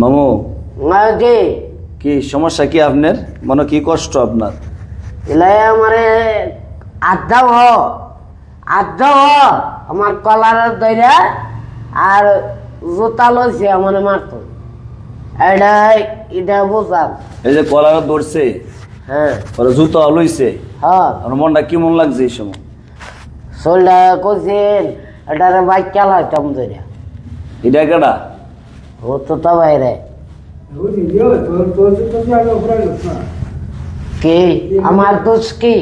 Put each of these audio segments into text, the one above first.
মামু মাঝে কি সমস্যা কি আপনার মনে কি কষ্ট আপনার এলাই আমারে আড্ডাও আমার কলার দইরা আর জোতা লইছে আমার মারতো এটা বোঝাম এই যে কলার ধরছে হ্যাঁ ওরা জুতো লইছে হ্যাঁ আমার মনটা কি মন লাগছে এই সময় সোলটা করছেন এটারে বাইক চালাইতাম ধরে এটা কেডা ও তো তা বাইরে কি আমার দোষ কি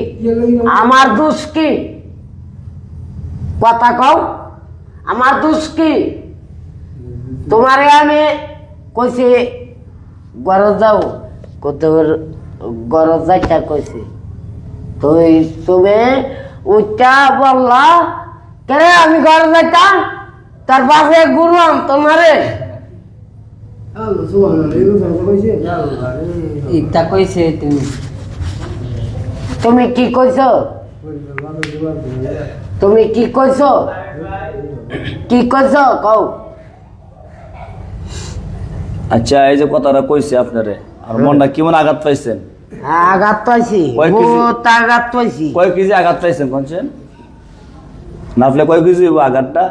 আমার দোষ কি কথা কও আমার দোষ কি তোমারে আমি কইছি গরজ যাও কত গরজ যাইতা কইছি তুমি উঠা বললা কেরে আমি গরজ যাইতাম তার বাপে গুরুম তোমারে ইটা কইছে তুমি কি কইছো তুমি কি কইছো কও আচ্ছা এই যে কথাটা কইছে আপনারে আর মনটা কেমন আঘাত পাইছেন আঘাত পাইছি বহুত আঘাত পাইছি কয় কেজি আঘাত পাইছেন কোনছেন নাফলে কয় কেজি আঘাতটা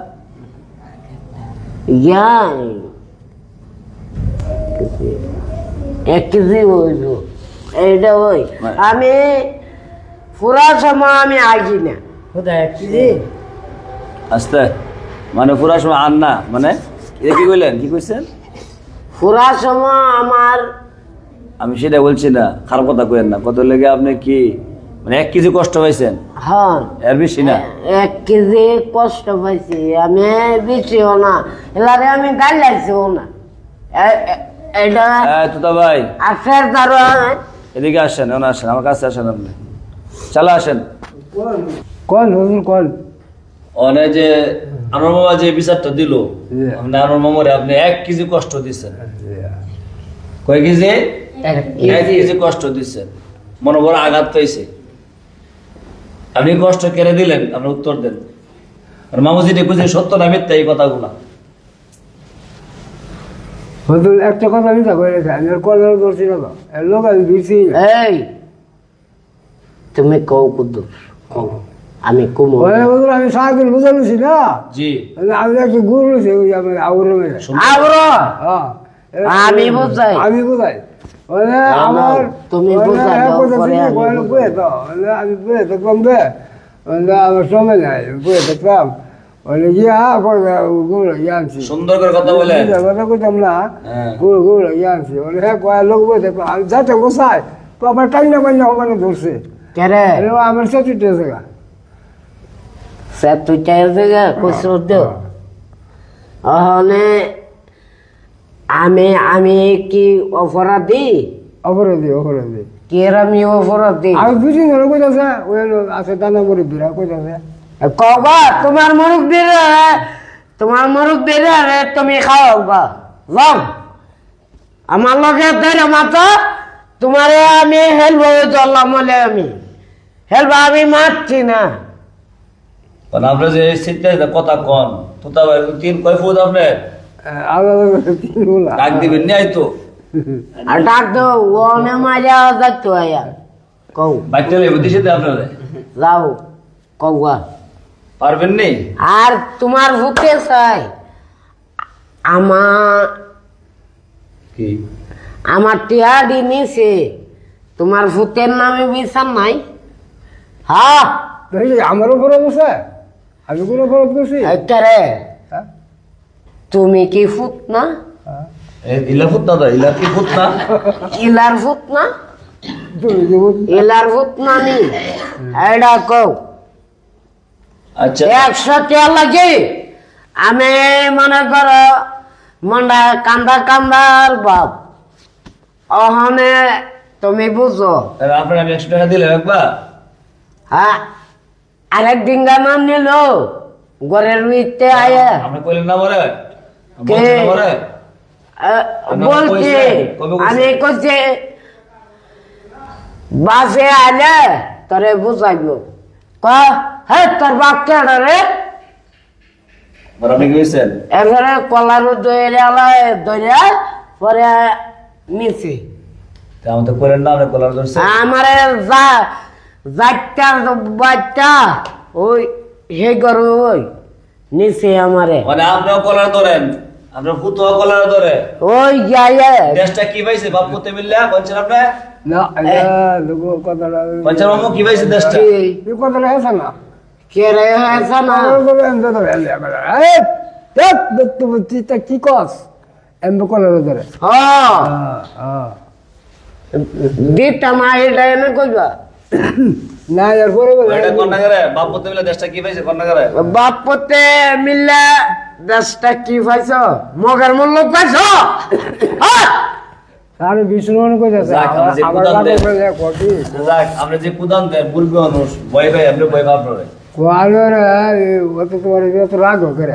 এক কেজি হইল এইটা ওই আমি পুরা সময় আমি আসি না এক কেজি আস্তে মানে পুরা সময় আন না মানে কি কইলেন কি কইছেন পুরা সময় আমার আমি সেটা বলছি না খারাপ কথা কইেন না কত লেগে আপনি কি মানে 1 কেজি কষ্ট পাইছেন হ্যাঁ এর বেশি না 1 কেজি কষ্ট পাইছি আমি বেশিও না এলারে আমি গাল লাগছিও না এটা তুতা ভাই আসার দ্বারা এদিকে আসেন আসেন আমার কাছে আসেন আপনি চলো আসেন কোন অনে যে আমার মামা যে বিচারটা দিল আমার মামারে আপনি 1 কেজি কষ্ট দিচ্ছেন কয় কেজি 1 কেজি কষ্ট দিচ্ছেন মনে বড় আঘাত পাইছে আপনি কষ্ট কেড়ে দিলেন আপনি উত্তর দেন আর মামু যেটা বুঝে সত্য না মিথ্যা এই কথাগুলা একটা কথা আমি তা করে আমি কলার করছি না লোক আমি দিছি এই তুমি কও কুদ্দুস আমি কুমো আমি সারাদিন বুঝালুছি না জি আমি একটা গুরু আগ্রহ আমি বুঝাই আমার তুমি আমি বুঝে থাকলাম রে আমার সময় নাই বুঝে থাকলাম সুন্দর করে কথা বলে কথা কইতাম না গুরু আনছি হ্যাঁ কয়েক লোক বুঝে থাকলাম আমি যাতে গোসাই তো আমার টাইম না পাই না ওখানে ধরছে কেরে আমার চতুর্থ জায়গা তুই চার জায়গা কসরত দেও আমি কি অপরাধী কি আমি অপরাধী আমি বুঝি না কইতাছে ওই আছে দানা মরি বিরা কইতাছে কবা তোমার মুরুখ বেড়ে তুমি খাও বা লম আমার লগে ধরে মাতো তোমারে আমি হেলবো ধরলাম বলে আমি মারছি না আপনি যে কথা কন তোতা ভাই 3 কয় ফুট আপনি ডাক দিবেন নি আইতো আর ডাক দো ওনে মারা যাইতো আয়া কও বাইকটা লেবু দিছে আপনারে যাও কওয়া পারবেন নি আর তোমার ভুকে চাই আমার টিয়াডি নিছে তোমার ভূতের নামে বিচার নাই হ্যাঁ আমার উপরে বসে আমি কোনো অপরাধ করছি তুমি কি ফুট না ইলার ফুট না ইলার কি ফুট না ইলার ফুট না ইলার ফুট না নি এটা কও আচ্ছা 100 টাকা লাগে আমি মনে করো মন্ডা কান্দার বাপ ওখানে তুমি বুঝো আপনার আমি 100 টাকা দিলে একবার হ্যাঁ আরেক ডিঙ্গা নাম নিল ঘরের উইতে আয়া আপনি কইলেন না মরে বলছি আমি কইছি বাসে আলে তোরে বুঝাইব হ্যাঁ তোর বাপ কেডা রে আপনি কি হয়েছেন এবারে কলার দইরে ধরে পরে নিছি তা আমাদের করেন না আপনি কলার ধরছে আমারে যাইটা বাচ্চা ওই হে করো ওই নিছে আমারে মানে আপনিও কলার ধরেন আপনার ফুতুয়া কলার ধরে ওই যাইয়া দেশটা কি পাইছে বাপ পুতে মিললে বলছেন আপনি না লোক কথাটা বলছেন মামু কি পাইছে দেশটা এই কথাটা আছে না কে রে হয়েছে না তুমি কি কস এমনি কলার ধরে দিতা মা এটা এনে কইবা না এরপরে এটা কন্যাগারে বাপ পুতে মিললে দেশটা কি পাইছে কন্যাগারে বাপ পতে মিললে দশটা কি পাইছ মগের মূল্য পাইছ আমি বিষ্ণু মনে করতেছে যাক, আমরা যে আবার কুদান দেন। কপি যাক আপনি যে কুদান দেন মুরগি মানুষ ভয় পাই আপনি ভয় পাবেন না কোয়ালোর অত তোমার এত রাগ করে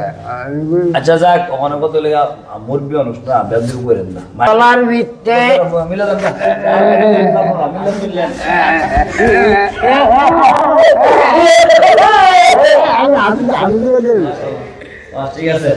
আচ্ছা যাক ওখানে কত লেগে মুরগি মানুষ না ব্যবসা করেন না কলার ভিতরে মিলে দেন না মিলে মিললেন আমি ঠিক আছে